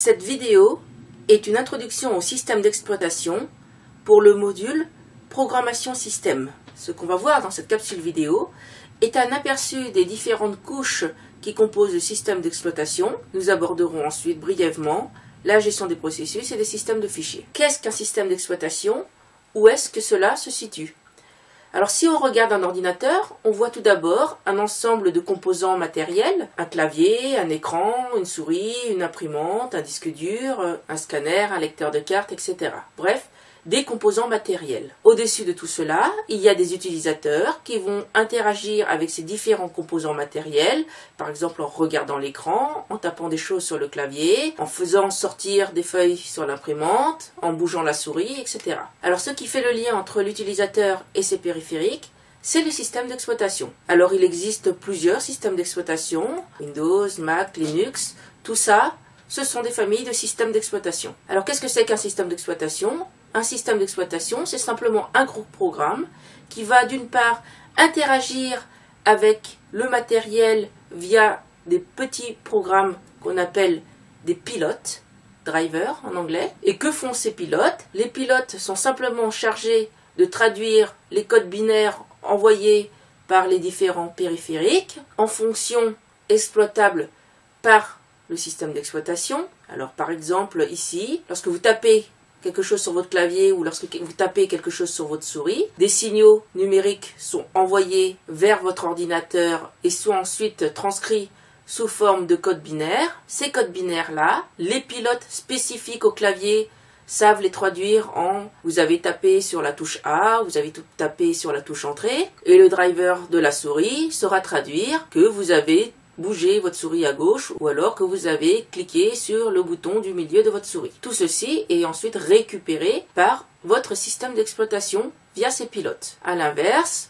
Cette vidéo est une introduction au système d'exploitation pour le module Programmation système. Ce qu'on va voir dans cette capsule vidéo est un aperçu des différentes couches qui composent le système d'exploitation. Nous aborderons ensuite brièvement la gestion des processus et des systèmes de fichiers. Qu'est-ce qu'un système d'exploitation? Où est-ce que cela se situe? Alors si on regarde un ordinateur, on voit tout d'abord un ensemble de composants matériels, un clavier, un écran, une souris, une imprimante, un disque dur, un scanner, un lecteur de cartes, etc. Bref, des composants matériels. Au-dessus de tout cela, il y a des utilisateurs qui vont interagir avec ces différents composants matériels, par exemple en regardant l'écran, en tapant des choses sur le clavier, en faisant sortir des feuilles sur l'imprimante, en bougeant la souris, etc. Alors ce qui fait le lien entre l'utilisateur et ses périphériques, c'est le système d'exploitation. Alors il existe plusieurs systèmes d'exploitation, Windows, Mac, Linux, tout ça, ce sont des familles de systèmes d'exploitation. Alors qu'est-ce que c'est qu'un système d'exploitation? Un système d'exploitation, c'est simplement un gros programme qui va d'une part interagir avec le matériel via des petits programmes qu'on appelle des pilotes, drivers en anglais. Et que font ces pilotes? Les pilotes sont simplement chargés de traduire les codes binaires envoyés par les différents périphériques en fonctions exploitables par le système d'exploitation. Alors par exemple ici, lorsque vous tapez quelque chose sur votre clavier ou lorsque vous tapez quelque chose sur votre souris, des signaux numériques sont envoyés vers votre ordinateur et sont ensuite transcrits sous forme de codes binaires. Ces codes binaires-là, les pilotes spécifiques au clavier savent les traduire en vous avez tapé sur la touche A, vous avez tapé sur la touche entrée, et le driver de la souris saura traduire que vous avez bougez votre souris à gauche ou alors que vous avez cliqué sur le bouton du milieu de votre souris. Tout ceci est ensuite récupéré par votre système d'exploitation via ces pilotes. A l'inverse,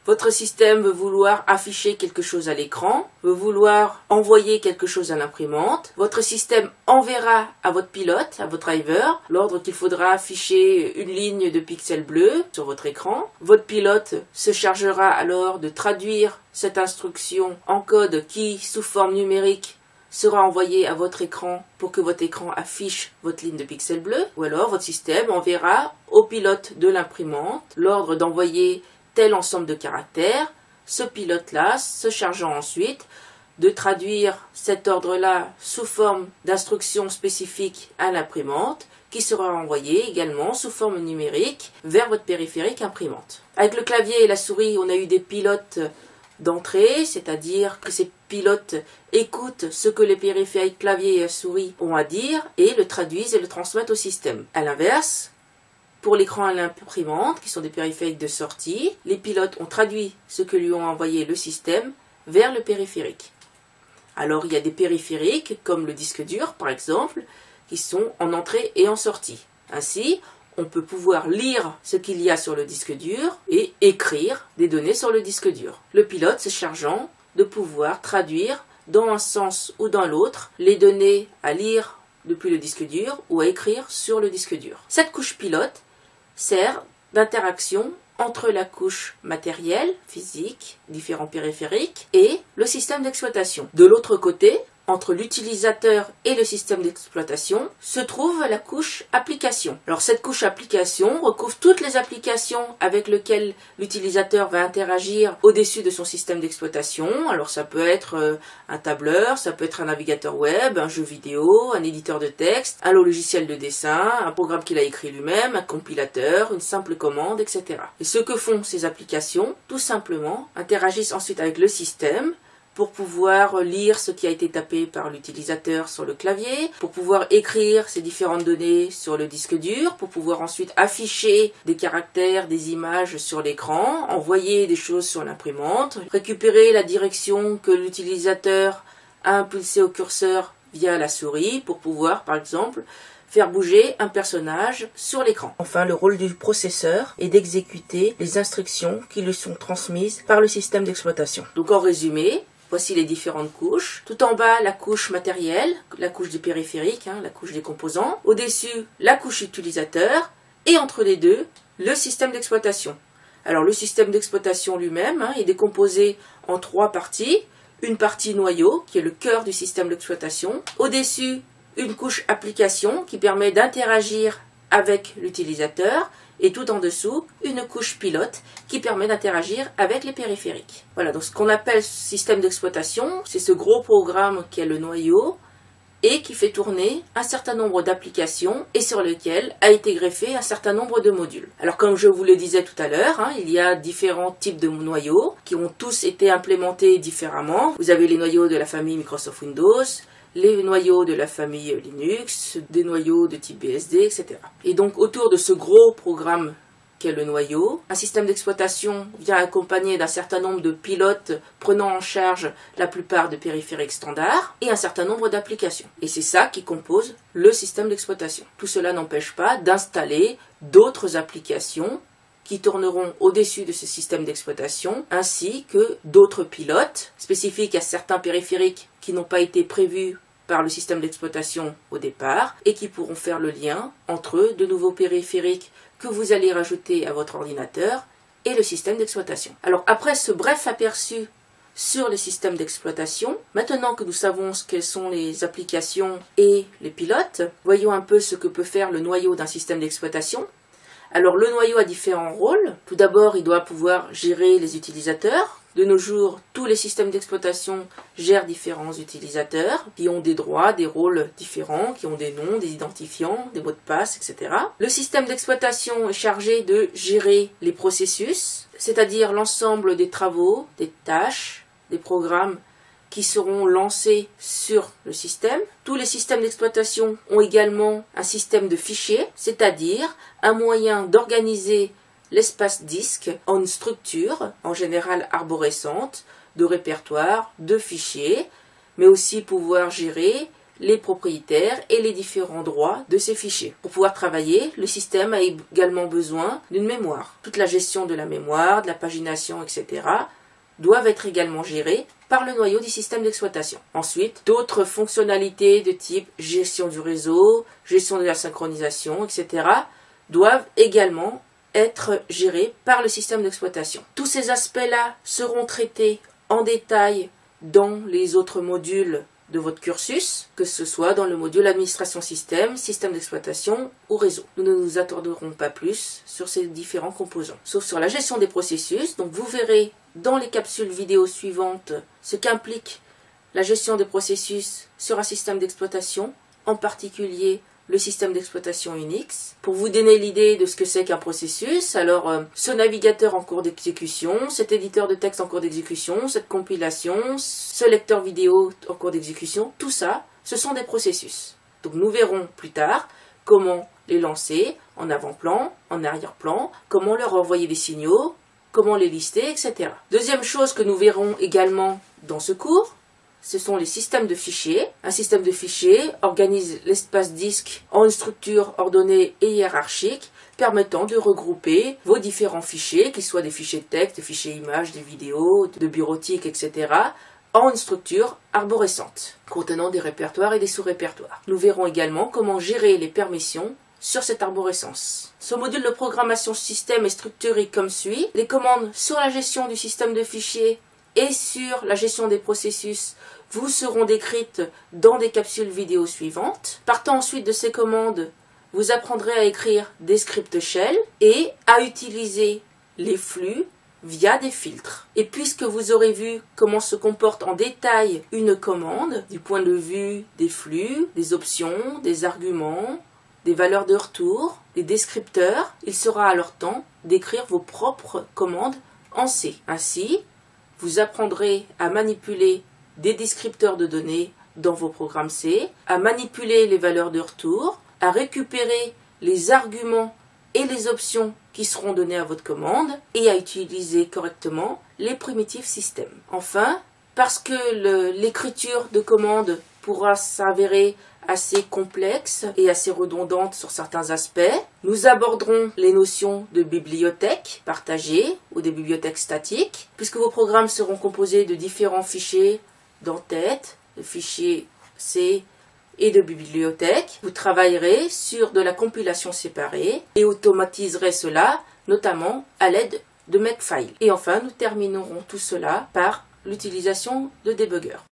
votre système veut vouloir afficher quelque chose à l'écran, veut vouloir envoyer quelque chose à l'imprimante. Votre système enverra à votre pilote, à votre driver, l'ordre qu'il faudra afficher une ligne de pixels bleus sur votre écran. Votre pilote se chargera alors de traduire cette instruction en code qui, sous forme numérique, sera envoyé à votre écran pour que votre écran affiche votre ligne de pixels bleus. Ou alors votre système enverra au pilote de l'imprimante l'ordre d'envoyer tel ensemble de caractères, ce pilote-là se chargeant ensuite de traduire cet ordre-là sous forme d'instructions spécifiques à l'imprimante, qui sera envoyée également sous forme numérique vers votre périphérique imprimante. Avec le clavier et la souris, on a eu des pilotes d'entrée, c'est-à-dire que ces pilotes écoutent ce que les périphériques clavier et souris ont à dire et le traduisent et le transmettent au système. À l'inverse, pour l'écran et l'imprimante, qui sont des périphériques de sortie, les pilotes ont traduit ce que lui ont envoyé le système vers le périphérique. Alors il y a des périphériques, comme le disque dur par exemple, qui sont en entrée et en sortie. Ainsi, on peut pouvoir lire ce qu'il y a sur le disque dur et écrire des données sur le disque dur. Le pilote se chargeant de pouvoir traduire dans un sens ou dans l'autre les données à lire depuis le disque dur ou à écrire sur le disque dur. Cette couche pilote sert d'interaction entre la couche matérielle, physique, différents périphériques, et le système d'exploitation. De l'autre côté, entre l'utilisateur et le système d'exploitation, se trouve la couche application. Alors cette couche application recouvre toutes les applications avec lesquelles l'utilisateur va interagir au-dessus de son système d'exploitation. Alors ça peut être un tableur, ça peut être un navigateur web, un jeu vidéo, un éditeur de texte, un logiciel de dessin, un programme qu'il a écrit lui-même, un compilateur, une simple commande, etc. Et ce que font ces applications, tout simplement, interagissent ensuite avec le système pour pouvoir lire ce qui a été tapé par l'utilisateur sur le clavier, pour pouvoir écrire ces différentes données sur le disque dur, pour pouvoir ensuite afficher des caractères, des images sur l'écran, envoyer des choses sur l'imprimante, récupérer la direction que l'utilisateur a impulsée au curseur via la souris pour pouvoir, par exemple, faire bouger un personnage sur l'écran. Enfin, le rôle du processeur est d'exécuter les instructions qui lui sont transmises par le système d'exploitation. Donc en résumé, voici les différentes couches. Tout en bas, la couche matérielle, la couche des périphériques, la couche des composants. Au-dessus, la couche utilisateur. Et entre les deux, le système d'exploitation. Alors le système d'exploitation lui-même est décomposé en 3 parties. Une partie noyau, qui est le cœur du système d'exploitation. Au-dessus, une couche application qui permet d'interagir avec l'utilisateur et tout en dessous, une couche pilote qui permet d'interagir avec les périphériques. Voilà, donc ce qu'on appelle système d'exploitation, c'est ce gros programme qui est le noyau et qui fait tourner un certain nombre d'applications et sur lequel a été greffé un certain nombre de modules. Alors comme je vous le disais tout à l'heure, il y a différents types de noyaux qui ont tous été implémentés différemment. Vous avez les noyaux de la famille Microsoft Windows, les noyaux de la famille Linux, des noyaux de type BSD, etc. Et donc autour de ce gros programme qu'est le noyau, un système d'exploitation vient accompagné d'un certain nombre de pilotes prenant en charge la plupart des périphériques standards et un certain nombre d'applications. Et c'est ça qui compose le système d'exploitation. Tout cela n'empêche pas d'installer d'autres applications qui tourneront au-dessus de ce système d'exploitation, ainsi que d'autres pilotes spécifiques à certains périphériques qui n'ont pas été prévus par le système d'exploitation au départ et qui pourront faire le lien entre de nouveaux périphériques que vous allez rajouter à votre ordinateur et le système d'exploitation. Alors après ce bref aperçu sur les systèmes d'exploitation, maintenant que nous savons quelles sont les applications et les pilotes, voyons un peu ce que peut faire le noyau d'un système d'exploitation. Alors le noyau a différents rôles. Tout d'abord, il doit pouvoir gérer les utilisateurs. De nos jours, tous les systèmes d'exploitation gèrent différents utilisateurs qui ont des droits, des rôles différents, qui ont des noms, des identifiants, des mots de passe, etc. Le système d'exploitation est chargé de gérer les processus, c'est-à-dire l'ensemble des travaux, des tâches, des programmes qui seront lancés sur le système. Tous les systèmes d'exploitation ont également un système de fichiers, c'est-à-dire un moyen d'organiser l'espace disque en une structure, en général arborescente, de répertoire, de fichiers, mais aussi pouvoir gérer les propriétaires et les différents droits de ces fichiers. Pour pouvoir travailler, le système a également besoin d'une mémoire. Toute la gestion de la mémoire, de la pagination, etc. doivent être également gérées par le noyau du système d'exploitation. Ensuite, d'autres fonctionnalités de type gestion du réseau, gestion de la synchronisation, etc. doivent également être gérés par le système d'exploitation. Tous ces aspects-là seront traités en détail dans les autres modules de votre cursus, que ce soit dans le module administration système, système d'exploitation ou réseau. Nous ne nous attarderons pas plus sur ces différents composants, sauf sur la gestion des processus. Donc vous verrez dans les capsules vidéo suivantes ce qu'implique la gestion des processus sur un système d'exploitation, en particulier le système d'exploitation Unix. Pour vous donner l'idée de ce que c'est qu'un processus, alors ce navigateur en cours d'exécution, cet éditeur de texte en cours d'exécution, cette compilation, ce lecteur vidéo en cours d'exécution, tout ça, ce sont des processus. Donc nous verrons plus tard comment les lancer en avant-plan, en arrière-plan, comment leur envoyer des signaux, comment les lister, etc. Deuxième chose que nous verrons également dans ce cours, ce sont les systèmes de fichiers. Un système de fichiers organise l'espace disque en une structure ordonnée et hiérarchique permettant de regrouper vos différents fichiers, qu'ils soient des fichiers de texte, des fichiers images, des vidéos, de bureautique, etc., en une structure arborescente, contenant des répertoires et des sous-répertoires. Nous verrons également comment gérer les permissions sur cette arborescence. Ce module de programmation système est structuré comme suit. Les commandes sur la gestion du système de fichiers et sur la gestion des processus vous seront décrites dans des capsules vidéo suivantes. Partant ensuite de ces commandes, vous apprendrez à écrire des scripts shell et à utiliser les flux via des filtres. Et puisque vous aurez vu comment se comporte en détail une commande, du point de vue des flux, des options, des arguments, des valeurs de retour, des descripteurs, il sera alors temps d'écrire vos propres commandes en C. Ainsi, vous apprendrez à manipuler des descripteurs de données dans vos programmes C, à manipuler les valeurs de retour, à récupérer les arguments et les options qui seront données à votre commande et à utiliser correctement les primitives système. Enfin, parce que l'écriture de commande pourra s'avérer assez complexe et assez redondante sur certains aspects, nous aborderons les notions de bibliothèques partagées ou des bibliothèques statiques, puisque vos programmes seront composés de différents fichiers d'entête, de fichiers C et de bibliothèques. Vous travaillerez sur de la compilation séparée et automatiserez cela, notamment à l'aide de Makefile. Et enfin, nous terminerons tout cela par l'utilisation de débuggers.